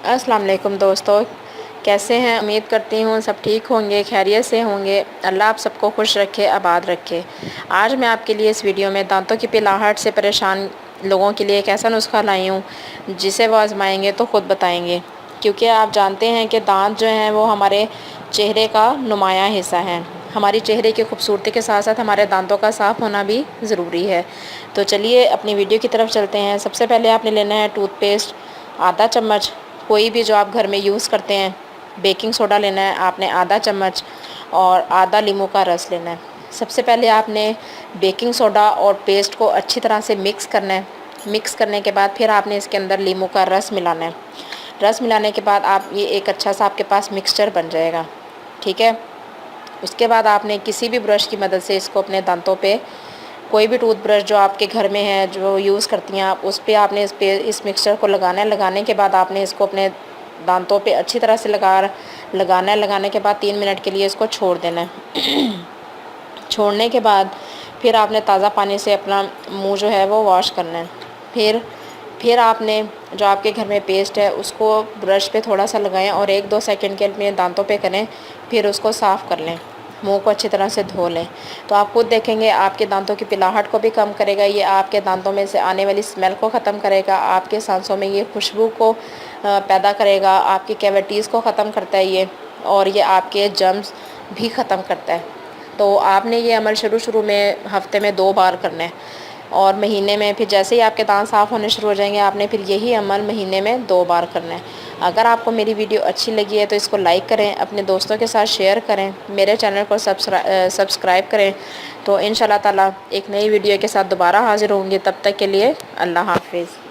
अस्सलाम वालेकुम दोस्तों, कैसे हैं? उम्मीद करती हूँ सब ठीक होंगे, खैरियत से होंगे। अल्लाह आप सबको खुश रखे, आबाद रखे। आज मैं आपके लिए इस वीडियो में दांतों की पिलाहट से परेशान लोगों के लिए एक ऐसा नुस्खा लाई हूँ जिसे वो आजमाएंगे तो ख़ुद बताएंगे। क्योंकि आप जानते हैं कि दांत जो हैं वो हमारे चेहरे का नुमायाँ हिस्सा हैं। हमारी चेहरे की खूबसूरती के साथ साथ हमारे दांतों का साफ़ होना भी ज़रूरी है। तो चलिए अपनी वीडियो की तरफ चलते हैं। सबसे पहले आपने लेना है टूथपेस्ट आधा चम्मच, कोई भी जो आप घर में यूज़ करते हैं। बेकिंग सोडा लेना है आपने आधा चम्मच और आधा नींबू का रस लेना है। सबसे पहले आपने बेकिंग सोडा और पेस्ट को अच्छी तरह से मिक्स करना है। मिक्स करने के बाद फिर आपने इसके अंदर नींबू का रस मिलाना है। रस मिलाने के बाद आप ये एक अच्छा सा आपके पास मिक्सचर बन जाएगा, ठीक है। उसके बाद आपने किसी भी ब्रश की मदद से इसको अपने दांतों पे, कोई भी टूथब्रश जो आपके घर में है जो यूज़ करती हैं आप, उस पे आपने इस मिक्सचर को लगाना है। लगाने के बाद आपने इसको अपने दांतों पे अच्छी तरह से लगाना है। लगाने के बाद 3 मिनट के लिए इसको छोड़ देना है। छोड़ने के बाद फिर आपने ताज़ा पानी से अपना मुंह जो है वो वॉश करना है। फिर आपने जो आपके घर में पेस्ट है उसको ब्रश पे थोड़ा सा लगाएं और 1-2 सेकंड के लिए दांतों पे करें। फिर उसको साफ़ कर लें, मुंह को अच्छी तरह से धो लें। तो आप खुद देखेंगे आपके दांतों की पिलाहट को भी कम करेगा ये, आपके दांतों में से आने वाली स्मेल को ख़त्म करेगा, आपके सांसों में ये खुशबू को पैदा करेगा, आपकी कैविटीज़ को ख़त्म करता है ये, और ये आपके जर्म्स भी ख़त्म करता है। तो आपने ये अमल शुरू में हफ़्ते में 2 बार करना है और महीने में, फिर जैसे ही आपके दांत साफ़ होने शुरू हो जाएंगे आपने फिर यही अमल महीने में 2 बार करना है। अगर आपको मेरी वीडियो अच्छी लगी है तो इसको लाइक करें, अपने दोस्तों के साथ शेयर करें, मेरे चैनल को सब्सक्राइब करें। तो इंशाल्लाह ताला एक नई वीडियो के साथ दोबारा हाज़िर होंगे। तब तक के लिए अल्लाह हाफ़िज़।